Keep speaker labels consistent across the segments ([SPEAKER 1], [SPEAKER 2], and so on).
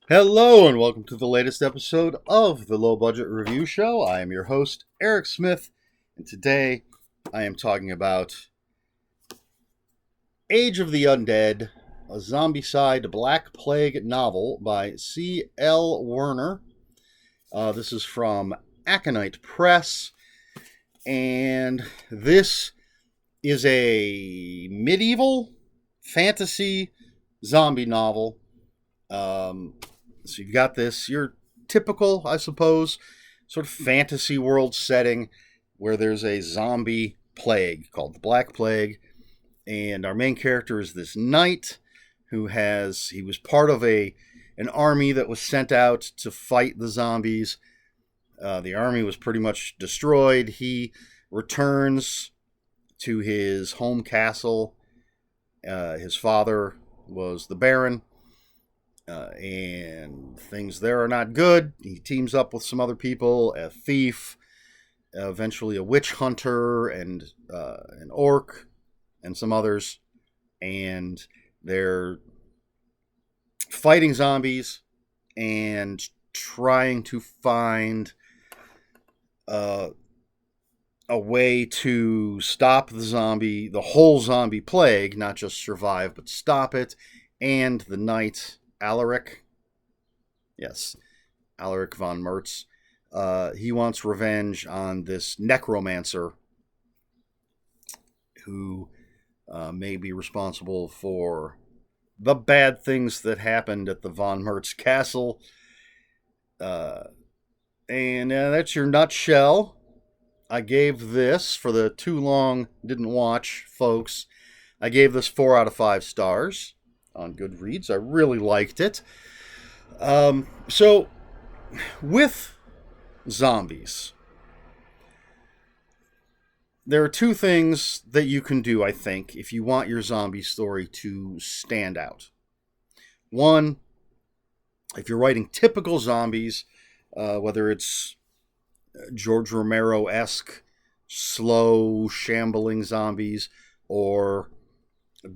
[SPEAKER 1] Hello and welcome to the latest episode of the Low Budget Review Show. I am your host, Eric Smith, and today I am talking about Age of the Undead, a Zombicide Black Plague novel by C.L. Werner. This is from Aconite Press, and this is a medieval fantasy zombie novel. So you've got your typical, I suppose, sort of fantasy world setting where there's a zombie plague called the Black Plague, and our main character is this knight he was part of an army that was sent out to fight the zombies. The army was pretty much destroyed. He returns to his home castle. His father was the Baron. And things there are not good. He teams up with some other people, a thief, eventually a witch hunter, and an orc, and some others. And they're fighting zombies and trying to find a way to stop the whole zombie plague, not just survive, but stop it. And the knight Alaric. Yes, Alaric von Mertz. He wants revenge on this necromancer who may be responsible for the bad things that happened at the von Mertz castle. And that's your nutshell. I gave this, for the too long didn't watch folks, I gave this 4 out of 5 stars on Goodreads. I really liked it. So, with zombies, there are two things that you can do, I think, if you want your zombie story to stand out. One, if you're writing typical zombies, whether it's George Romero-esque, slow, shambling zombies, or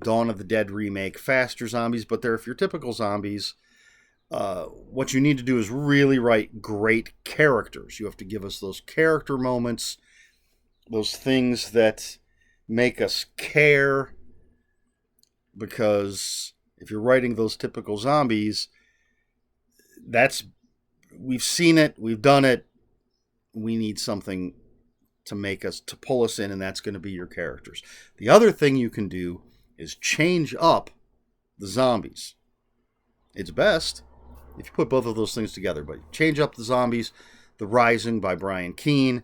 [SPEAKER 1] Dawn of the Dead remake, faster zombies, but if you're typical zombies, what you need to do is really write great characters. You have to give us those character moments, those things that make us care, because if you're writing those typical zombies, we've seen it, we've done it, we need something to pull us in, and that's going to be your characters. The other thing you can do is change up the zombies. It's best if you put both of those things together, but change up the zombies. The Rising by Brian Keene.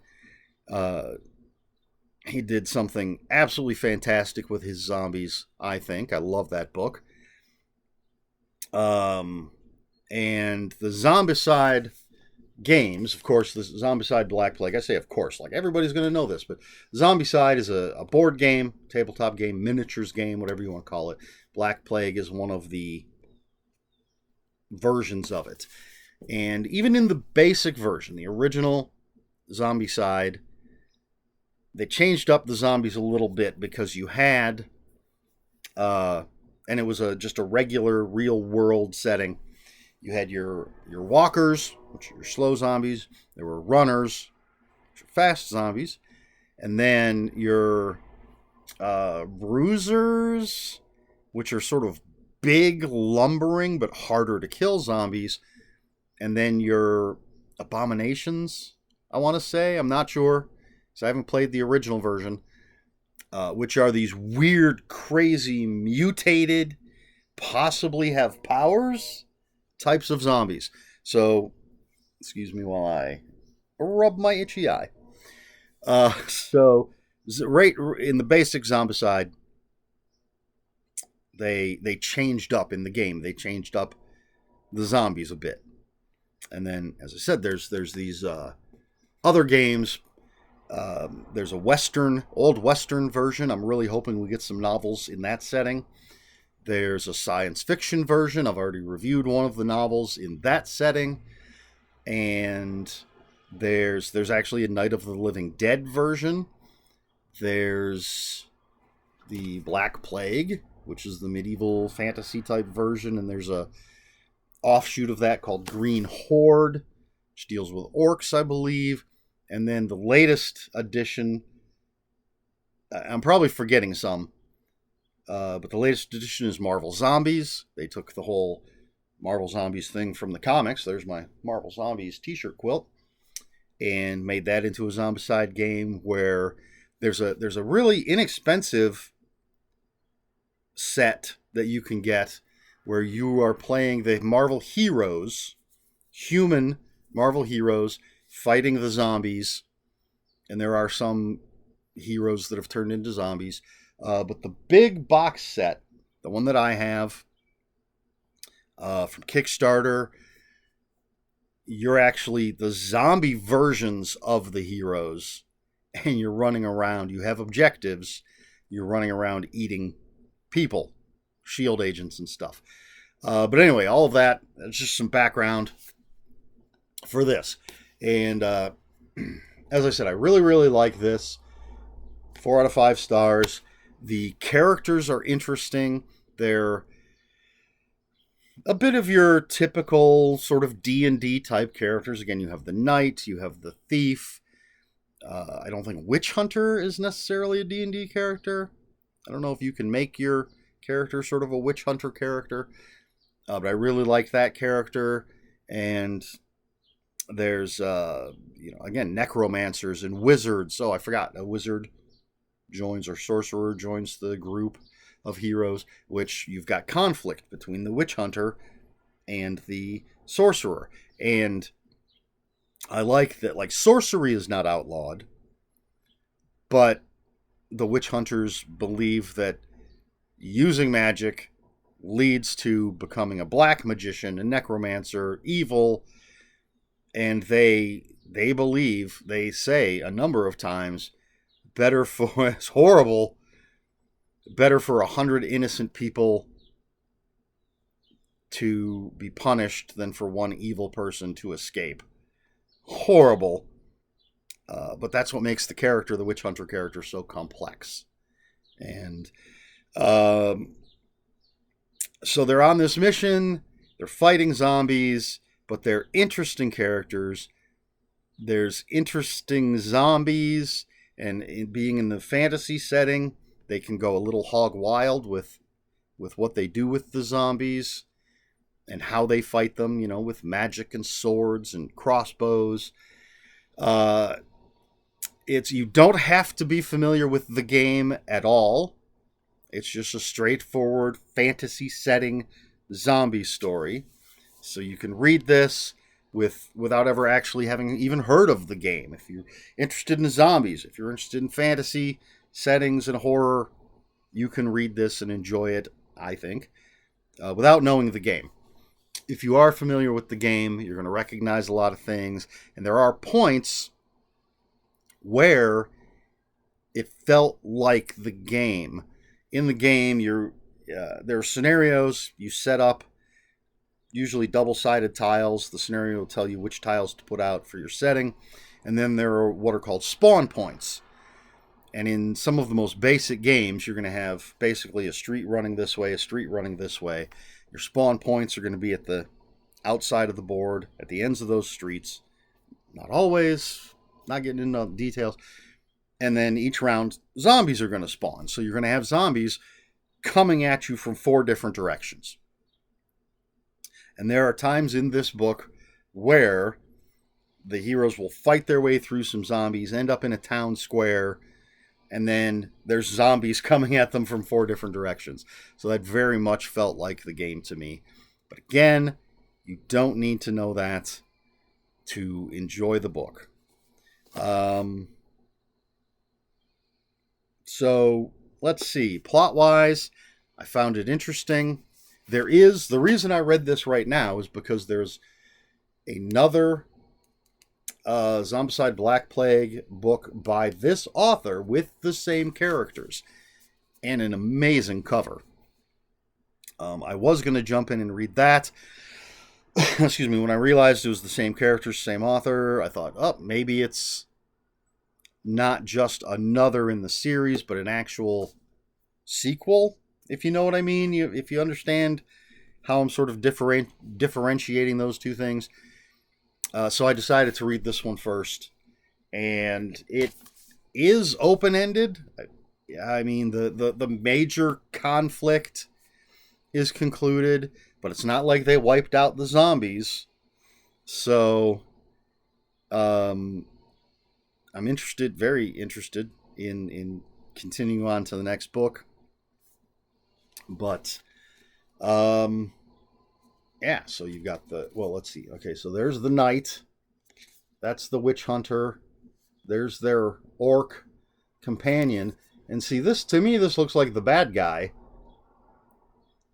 [SPEAKER 1] He did something absolutely fantastic with his zombies, I think. I love that book. And the Zombicide games, of course, the Zombicide Black Plague, I say of course, like everybody's going to know this, but Zombicide is a board game, tabletop game, miniatures game, whatever you want to call it. Black Plague is one of the versions of it. And even in the basic version, the original Zombicide, they changed up the zombies a little bit, because you had, and it was just a regular real world setting. You had your walkers, which are your slow zombies. There were runners, which are fast zombies. And then your bruisers, which are sort of big, lumbering, but harder to kill zombies. And then your abominations, I want to say. I'm not sure, because I haven't played the original version. Which are these weird, crazy, mutated, possibly have powers types of zombies. So, excuse me while I rub my itchy eye. So, right in the basic Zombicide, they changed up in the game. They changed up the zombies a bit. And then, as I said, there's these other games. There's a old Western version. I'm really hoping we get some novels in that setting. There's a science fiction version. I've already reviewed one of the novels in that setting. And there's actually a Night of the Living Dead version. There's the Black Plague, which is the medieval fantasy type version. And there's a offshoot of that called Green Horde, which deals with orcs, I believe. And then the latest edition, I'm probably forgetting some, but the latest edition is Marvel Zombies. They took the whole Marvel Zombies thing from the comics. There's my Marvel Zombies t-shirt quilt, and made that into a Zombicide game where there's a really inexpensive set that you can get where you are playing the Marvel heroes, human Marvel heroes, fighting the zombies. And there are some heroes that have turned into zombies. But the big box set, the one that I have from Kickstarter, you're actually the zombie versions of the heroes, and you're running around. You have objectives. You're running around eating people, shield agents and stuff. But anyway, all of that, it's just some background for this. And as I said, I really, really like this. 4 out of 5 stars. The characters are interesting. They're a bit of your typical sort of D&D type characters. Again, you have the knight, you have the thief. I don't think Witch Hunter is necessarily a D&D character. I don't know if you can make your character sort of a Witch Hunter character. But I really like that character. And there's, again, necromancers and wizards. Oh, I forgot. A wizard joins, or sorcerer joins the group of heroes, which you've got conflict between the witch hunter and the sorcerer. And I like that, like, sorcery is not outlawed, but the witch hunters believe that using magic leads to becoming a black magician, a necromancer, evil, and they believe, they say a number of times, better for, it's horrible, better for 100 innocent people to be punished than for one evil person to escape. Horrible. But that's what makes the character, the Witch Hunter character, so complex. And so they're on this mission, they're fighting zombies, but they're interesting characters. There's interesting zombies, and being in the fantasy setting, they can go a little hog wild with what they do with the zombies and how they fight them, with magic and swords and crossbows. You don't have to be familiar with the game at all. It's just a straightforward fantasy setting zombie story. So you can read this without ever actually having even heard of the game. If you're interested in zombies, if you're interested in fantasy settings and horror, you can read this and enjoy it, I think, without knowing the game. If you are familiar with the game, you're going to recognize a lot of things, and there are points where it felt like the game. In the game, there are scenarios you set up, usually double-sided tiles. The scenario will tell you which tiles to put out for your setting. And then there are what are called spawn points. And in some of the most basic games, you're going to have basically a street running this way, a street running this way. Your spawn points are going to be at the outside of the board, at the ends of those streets. Not always, not getting into details. And then each round, zombies are going to spawn. So you're going to have zombies coming at you from 4 different directions. And there are times in this book where the heroes will fight their way through some zombies, end up in a town square, and then there's zombies coming at them from 4 different directions. So that very much felt like the game to me. But again, you don't need to know that to enjoy the book. So let's see. Plot-wise, I found it interesting. The reason I read this right now is because there's another Zombicide Black Plague book by this author with the same characters and an amazing cover. I was going to jump in and read that. Excuse me. When I realized it was the same characters, same author, I thought, maybe it's not just another in the series, but an actual sequel, if you know what I mean. If you understand how I'm sort of differentiating those two things. So I decided to read this one first. And it is open-ended. I mean, the major conflict is concluded, but it's not like they wiped out the zombies. So, I'm interested, very interested in continuing on to the next book. But, yeah, so you've got let's see. Okay, so there's the knight. That's the witch hunter. There's their orc companion. And see, to me, this looks like the bad guy.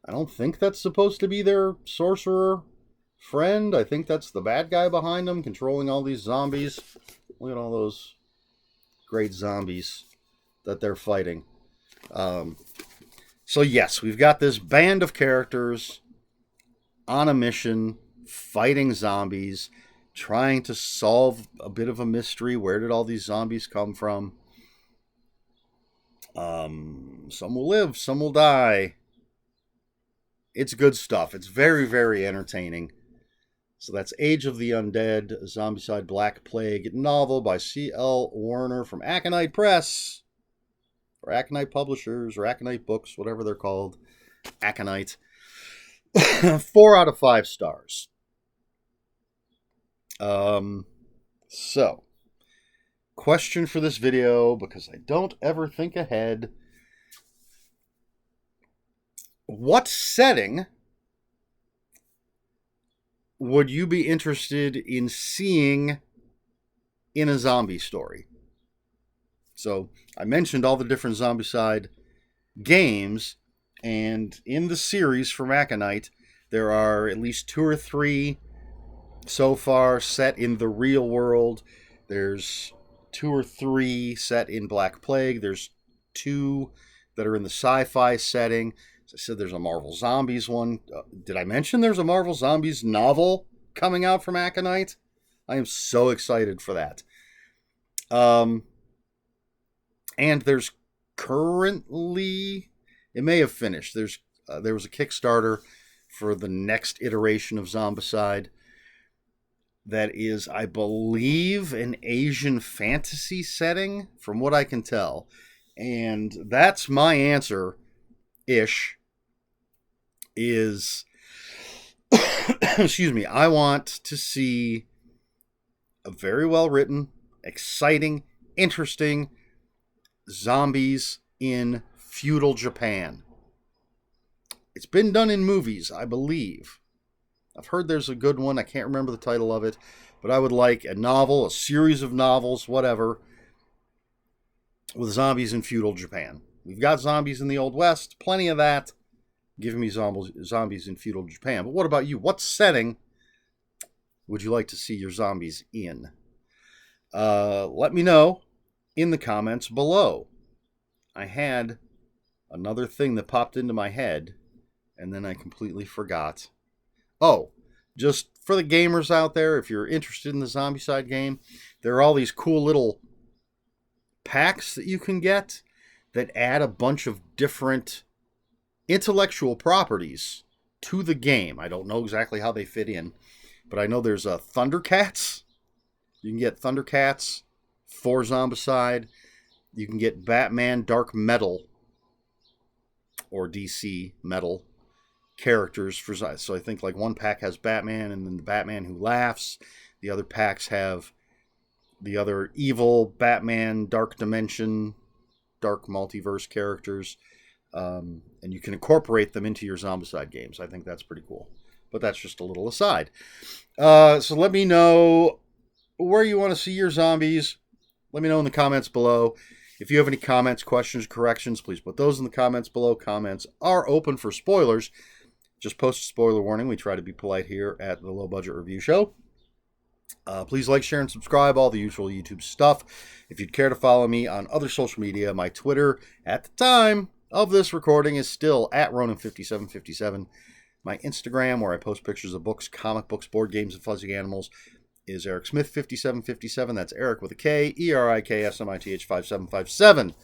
[SPEAKER 1] I don't think that's supposed to be their sorcerer friend. I think that's the bad guy behind them, controlling all these zombies. Look at all those great zombies that they're fighting. So yes, we've got this band of characters on a mission, fighting zombies, trying to solve a bit of a mystery. Where did all these zombies come from? Some will live, some will die. It's good stuff. It's very, very entertaining. So that's Age of the Undead, Zombicide Black Plague novel by C.L. Werner from Aconite Press. Or Aconite Publishers, or Aconite Books, whatever they're called. Aconite. 4 out of 5 stars. So, question for this video, because I don't ever think ahead. What setting would you be interested in seeing in a zombie story? So, I mentioned all the different Zombicide games, and in the series from Aconite, there are at least 2 or 3 so far set in the real world. There's 2 or 3 set in Black Plague. There's 2 that are in the sci-fi setting. As I said, there's a Marvel Zombies one. Did I mention there's a Marvel Zombies novel coming out from Aconite? I am so excited for that. And there's currently, it may have finished. There was a Kickstarter for the next iteration of Zombicide that is, I believe, an Asian fantasy setting, from what I can tell. And that's my answer-ish, is, excuse me, I want to see a very well-written, exciting, interesting zombies in feudal Japan. It's been done in movies, I believe. I've heard there's a good one. I can't remember the title of it. But I would like a novel, a series of novels, whatever, with zombies in feudal Japan. We've got zombies in the Old West. Plenty of that. Give me zombies in feudal Japan. But what about you? What setting would you like to see your zombies in? Let me know in the comments below. I had another thing that popped into my head, and then I completely forgot. Oh, just for the gamers out there, if you're interested in the Zombicide game, there are all these cool little packs that you can get that add a bunch of different intellectual properties to the game. I don't know exactly how they fit in, but I know there's Thundercats. You can get Thundercats for Zombicide. You can get Batman Dark Metal, or DC Metal characters for, so I think like one pack has Batman and then the Batman Who Laughs. The other packs have the other evil Batman Dark Dimension, Dark Multiverse characters, and you can incorporate them into your Zombicide games. I think that's pretty cool, but that's just a little aside. So let me know where you want to see your zombies. Let me know in the comments below. If you have any comments, questions, corrections, please put those in the comments below. Comments are open for spoilers. Just post a spoiler warning. We try to be polite here at the Low Budget Review Show. Please like, share, and subscribe. All the usual YouTube stuff. If you'd care to follow me on other social media, my Twitter at the time of this recording is still at Ronan5757. My Instagram, where I post pictures of books, comic books, board games, and fuzzy animals, is Eric Smith 5757. That's Eric with a K, ERIKSMITH 5757.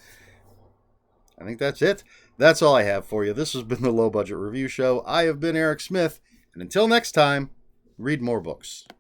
[SPEAKER 1] I think that's it. That's all I have for you. This has been the Low Budget Review Show. I have been Eric Smith, and until next time, read more books.